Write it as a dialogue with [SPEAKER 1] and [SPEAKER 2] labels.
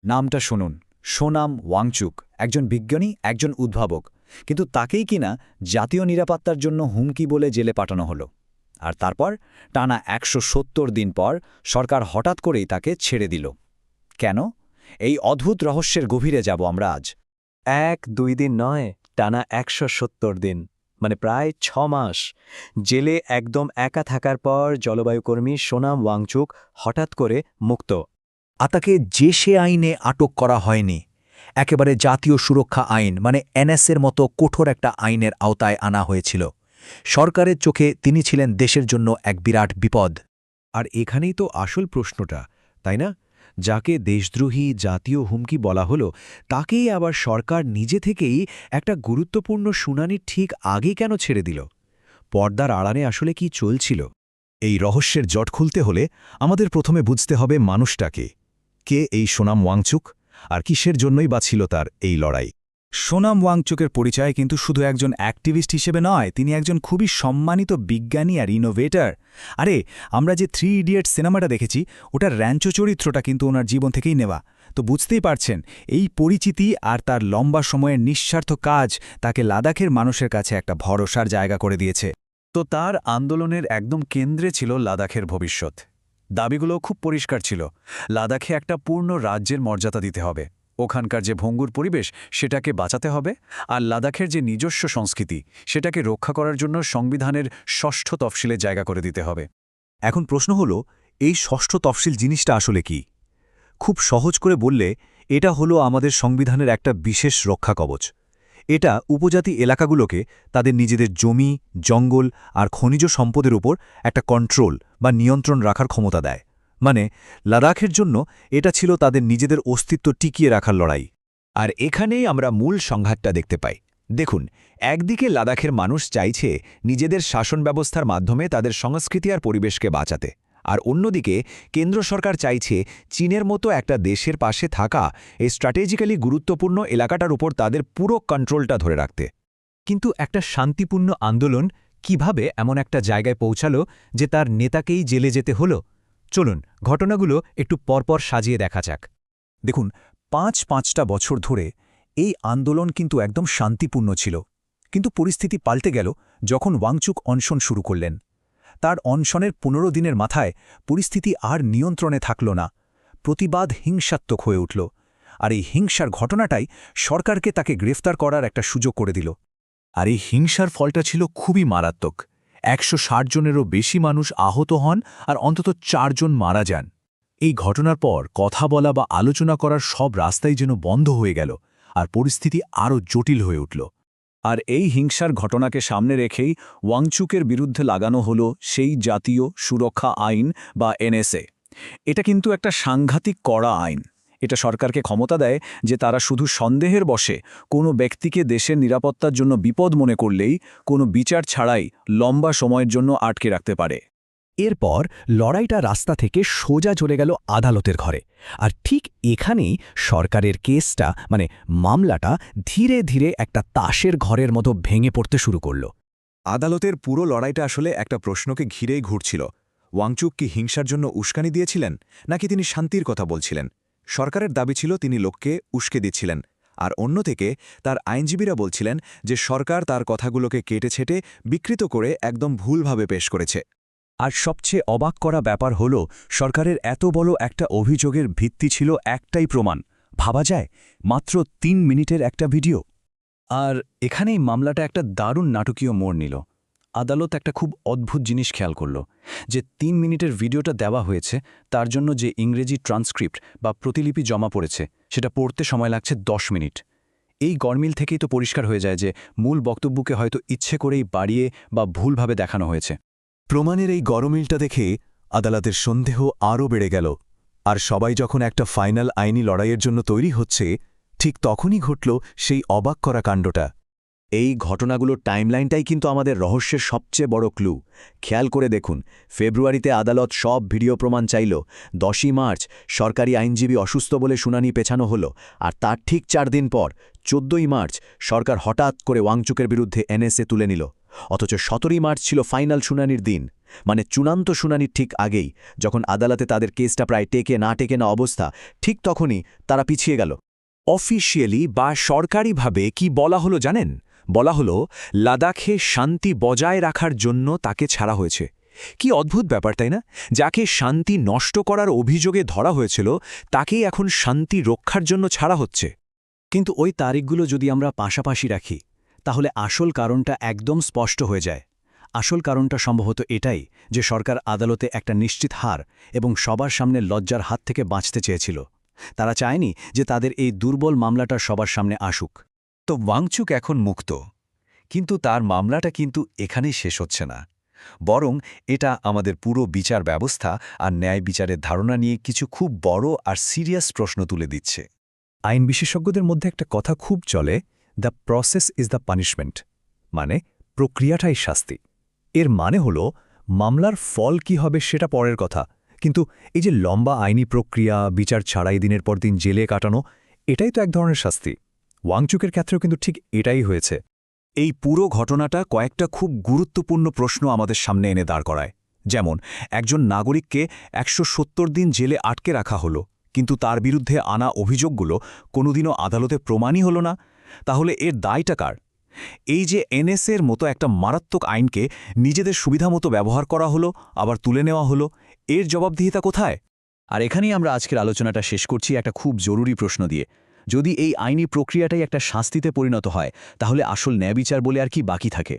[SPEAKER 1] নামটা শুনুন, সোনাম ওয়াংচুক, একজন বিজ্ঞানী, একজন উদ্ভাবক, কিন্তু তাকেই কিনা জাতীয় নিরাপত্তার জন্য হুমকি বলে জেলে পাঠানো হলো। আর তারপর টানা ১৭০ দিন পর সরকার হঠাৎ করেই তাকে ছেড়ে দিল। কেন? এই অদ্ভুত রহস্যের গভীরে যাব আমরা আজ।
[SPEAKER 2] ১-২ দিন নয়, টানা ১৭০ দিন, মানে প্রায় ৬ মাস জেলে একদম একা থাকার পর জলবায়ুকর্মী সোনাম ওয়াংচুক হঠাৎ করে মুক্ত।
[SPEAKER 3] আর তাকে যে সে আইনে আটক করা হয়নি, একেবারে জাতীয় সুরক্ষা আইন মানে এনএসএর মতো কঠোর একটা আইনের আওতায় আনা হয়েছিল। সরকারের চোখে তিনি ছিলেন দেশের জন্য এক বিরাট বিপদ।
[SPEAKER 4] আর এখানেই তো আসল প্রশ্নটা, তাই না? যাকে দেশদ্রোহী জাতীয় হুমকি বলা হলো, তাকেই আবার সরকার নিজে থেকেই একটা গুরুত্বপূর্ণ শুনানির ঠিক আগেই কেন ছেড়ে দিল? পর্দার আড়ালে আসলে কি চলছিল?
[SPEAKER 3] এই রহস্যের জট খুলতে হলে আমাদের প্রথমে বুঝতে হবে মানুষটাকে। কে এই সোনাম ওয়াংচুক, আর কিসের জন্যই বা ছিল তার এই লড়াই?
[SPEAKER 1] সোনাম ওয়াংচুকের পরিচয় কিন্তু শুধু একজন অ্যাক্টিভিস্ট হিসেবে নয়, তিনি একজন খুবই সম্মানিত বিজ্ঞানী আর ইনোভেটর। আরে, আমরা যে 3 ইডিয়টস সিনেমাটা দেখেছি, ওটার র্যাঞ্চো চরিত্রটা কিন্তু ওনার জীবন থেকেই নেওয়া। তো বুঝতেই পারছেন, এই পরিচিতি আর তার লম্বা সময়ের নিঃস্বার্থ কাজ তাকে লাদাখের মানুষের কাছে একটা ভরসার জায়গা করে দিয়েছে।
[SPEAKER 5] তো তার আন্দোলনের একদম কেন্দ্রে ছিল লাদাখের ভবিষ্যৎ। দাবিগুলো খুব পরিষ্কার ছিল। লাদাখে একটা পূর্ণ রাজ্যের মর্যাদা দিতে হবে, ওখানকার যে ভঙ্গুর পরিবেশ সেটাকে বাঁচাতে হবে, আর লাদাখের যে নিজস্ব সংস্কৃতি সেটাকে রক্ষা করার জন্য সংবিধানের ৬ষ্ঠ তফসিলে জায়গা করে দিতে হবে।
[SPEAKER 3] এখন প্রশ্ন হলো, এই ৬ষ্ঠ তফসিল জিনিসটা আসলে কি? খুব সহজ করে বললে, এটা হলো আমাদের সংবিধানের একটা বিশেষ রক্ষা কবচ। এটা উপজাতি এলাকাগুলোকে তাদের নিজেদের জমি, জঙ্গল আর খনিজ সম্পদের উপর একটা কন্ট্রোল বা নিয়ন্ত্রণ রাখার ক্ষমতা দেয়। মানে, লাদাখের জন্য এটা ছিল তাদের নিজেদের অস্তিত্ব টিকিয়ে রাখার লড়াই। আর এখানেই আমরা মূল সংঘাতটা দেখতে পাই। দেখুন, একদিকে লাদাখের মানুষ চাইছে নিজেদের শাসন ব্যবস্থার মাধ্যমে তাদের সংস্কৃতি আর পরিবেশকে বাঁচাতে, আর অন্যদিকে কেন্দ্র সরকার চাইছে চীনের মতো একটা দেশের পাশে থাকা এই স্ট্র্যাটেজিক্যালি গুরুত্বপূর্ণ এলাকাটার উপর তাদের পুরো কন্ট্রোলটা ধরে রাখতে।
[SPEAKER 2] কিন্তু একটা শান্তিপূর্ণ আন্দোলন কিভাবে এমন একটা জায়গায় পৌঁছালো যে তার নেতাকেই জেলে যেতে হলো? চলুন ঘটনাগুলো একটু পরপর সাজিয়ে দেখা যাক।
[SPEAKER 3] দেখুন, ৫টা বছর ধরে এই আন্দোলন কিন্তু একদম শান্তিপূর্ণ ছিল, কিন্তু পরিস্থিতি পাল্টে গেল যখন ওয়াংচুক অনশন শুরু করলেন। তার অনশনের ১৫ দিনের মাথায় পরিস্থিতি আর নিয়ন্ত্রণে থাকল না। প্রতিবাদ হিংসাত্মক হয়ে উঠল, আর এই হিংসার ঘটনাটাই সরকারকে তাকে গ্রেফতার করার একটা সুযোগ করে দিল। আর এই হিংসার ফলটা ছিল খুবই মারাত্মক। ১৬০ জনেরও বেশি মানুষ আহত হন আর অন্তত ৪ জন মারা যান। এই ঘটনার পর কথা বলা বা আলোচনা করার সব রাস্তাই যেন বন্ধ হয়ে গেল, আর পরিস্থিতি আরও জটিল হয়ে উঠল।
[SPEAKER 5] আর এই হিংসার ঘটনাকে সামনে রেখেই ওয়াংচুকের বিরুদ্ধে লাগানো হলো সেই জাতীয় সুরক্ষা আইন বা এনএসএ। এটা কিন্তু একটা সাংঘাতিক কড়া আইন। এটা সরকারকে ক্ষমতা দেয় যে তারা শুধু সন্দেহের বশে কোনো ব্যক্তিকে দেশের নিরাপত্তার জন্য বিপদ মনে করলেই কোনো বিচার ছাড়াই লম্বা সময়ের জন্য আটকে রাখতে পারে।
[SPEAKER 3] এরপর লড়াইটা রাস্তা থেকে সোজা চলে গেল আদালতের ঘরে। আর ঠিক এখানেই সরকারের কেসটা মানে মামলাটা ধীরে ধীরে একটা তাসের ঘরের মতো ভেঙে পড়তে শুরু করল।
[SPEAKER 4] আদালতের পুরো লড়াইটা আসলে একটা প্রশ্নকে ঘিরেই ঘুরছিল। ওয়াংচুক কি হিংসার জন্য উস্কানি দিয়েছিলেন, নাকি তিনি শান্তির কথা বলছিলেন? সরকারের দাবি ছিল তিনি লোককে উস্কে দিচ্ছিলেন, আর অন্যদিকে তার আইনজীবীরা বলছিলেন যে সরকার তার কথাগুলোকে কেটেছেটে বিকৃত করে একদম ভুলভাবে পেশ করেছে।
[SPEAKER 3] আর সবচেয়ে অবাক করা ব্যাপার হল, সরকারের এত বড় একটা অভিযোগের ভিত্তি ছিল একটাই প্রমাণ। ভাবা যায়, মাত্র ৩ মিনিটের একটা ভিডিও।
[SPEAKER 5] আর এখানেই মামলাটা একটা দারুণ নাটকীয় মোড় নিল। আদালত একটা খুব অদ্ভুত জিনিস খেয়াল করল, যে ৩ মিনিটের ভিডিওটা দেওয়া হয়েছে, তার জন্য যে ইংরেজি ট্রান্সক্রিপ্ট বা প্রতিলিপি জমা পড়েছে সেটা পড়তে সময় লাগছে ১০ মিনিট। এই গরমিল থেকেই তো পরিষ্কার হয়ে যায় যে মূল বক্তব্যকে হয়তো ইচ্ছে করেই বাড়িয়ে বা ভুলভাবে দেখানো হয়েছে।
[SPEAKER 3] প্রমাণের এই গরমিলটা দেখে আদালতের সন্দেহ আরও বেড়ে গেল। আর সবাই যখন একটা ফাইনাল আইনি লড়াইয়ের জন্য তৈরি হচ্ছে, ঠিক তখনই ঘটল সেই অবাক করা কাণ্ডটা।
[SPEAKER 6] এই ঘটনাগুলোর টাইমলাইনটাই কিন্তু আমাদের রহস্যের সবচেয়ে বড় ক্লু। খেয়াল করে দেখুন, ফেব্রুয়ারিতে আদালত সব ভিডিও প্রমাণ চাইল। ১০ই মার্চ সরকারি আইনজীবী অসুস্থ বলে শুনানি পেছানো হলো, আর তার ঠিক ৪ দিন পর ১৪ই মার্চ সরকার হঠাৎ করে ওয়াংচুকের বিরুদ্ধে এনএসএ তুলে নিল। অথচ ১৭ই মার্চ ছিল ফাইনাল শুনানির দিন। মানে চূড়ান্ত শুনানির ঠিক আগেই, যখন আদালতে তাদের কেসটা প্রায় টেকে না অবস্থা, ঠিক তখনই তারা পিছিয়ে গেল।
[SPEAKER 3] অফিসিয়ালি বা সরকারিভাবে কি বলা হলো জানেন? বলা হলো লাদাখে শান্তি বজায় রাখার জন্য তাকে ছাড়া হয়েছে। কি অদ্ভুত ব্যাপার, তাই না? যাকে শান্তি নষ্ট করার অভিযোগে ধরা হয়েছিল তাকেই এখন শান্তি রক্ষার জন্য ছাড়া হচ্ছে।
[SPEAKER 5] কিন্তু ওই তারিখগুলো যদি আমরা পাশাপাশি রাখি, তাহলে আসল কারণটা একদম স্পষ্ট হয়ে যায়। আসল কারণটা সম্ভবত এটাই যে সরকার আদালতে একটা নিশ্চিত হার এবং সবার সামনে লজ্জার হাত থেকে বাঁচতে চেয়েছিল। তারা চায়নি যে তাদের এই দুর্বল মামলাটা সবার সামনে আসুক।
[SPEAKER 3] তো ওয়াংচুক এখন মুক্ত, কিন্তু তার মামলাটা কিন্তু এখানেই শেষ হচ্ছে না। বরং এটা আমাদের পুরো বিচার ব্যবস্থা আর ন্যায় বিচারের ধারণা নিয়ে কিছু খুব বড় আর সিরিয়াস প্রশ্ন তুলে দিচ্ছে।
[SPEAKER 1] আইন বিশেষজ্ঞদের মধ্যে একটা কথা খুব চলে, the process is the punishment, মানে প্রক্রিয়াটাই শাস্তি। এর মানে হলো মামলার ফল কি হবে সেটা পরের কথা, কিন্তু এই যে লম্বা আইনি প্রক্রিয়া, বিচার ছাড়াই দিনের পর দিন জেলে কাটানো, এটাই তো এক ধরনের শাস্তি। ওয়াংচুকের ক্ষেত্রেও কিন্তু ঠিক এটাই হয়েছে।
[SPEAKER 3] এই পুরো ঘটনাটা কয়েকটা খুব গুরুত্বপূর্ণ প্রশ্ন আমাদের সামনে এনে দাঁড় করায়। যেমন, একজন নাগরিককে ১৭০ দিন জেলে আটকে রাখা হলো, কিন্তু তার বিরুদ্ধে আনা অভিযোগগুলো কোনোদিনও আদালতে প্রমাণই হলো না। তাহলে এর দায়টা কার? এই যে এনএসএর মতো একটা মারাত্মক আইনকে নিজেদের সুবিধামতো ব্যবহার করা হলো, আবার তুলে নেওয়া হলো, এর জবাবদিহিতা কোথায়?
[SPEAKER 5] আর এখানেই আমরা আজকের আলোচনাটা শেষ করছি একটা খুব জরুরি প্রশ্ন দিয়ে। যদি এই আইনি প্রক্রিয়াটাই একটা শাস্তিতে পরিণত হয়, তাহলে আসল ন্যায়বিচার বলে আর কি বাকি থাকে?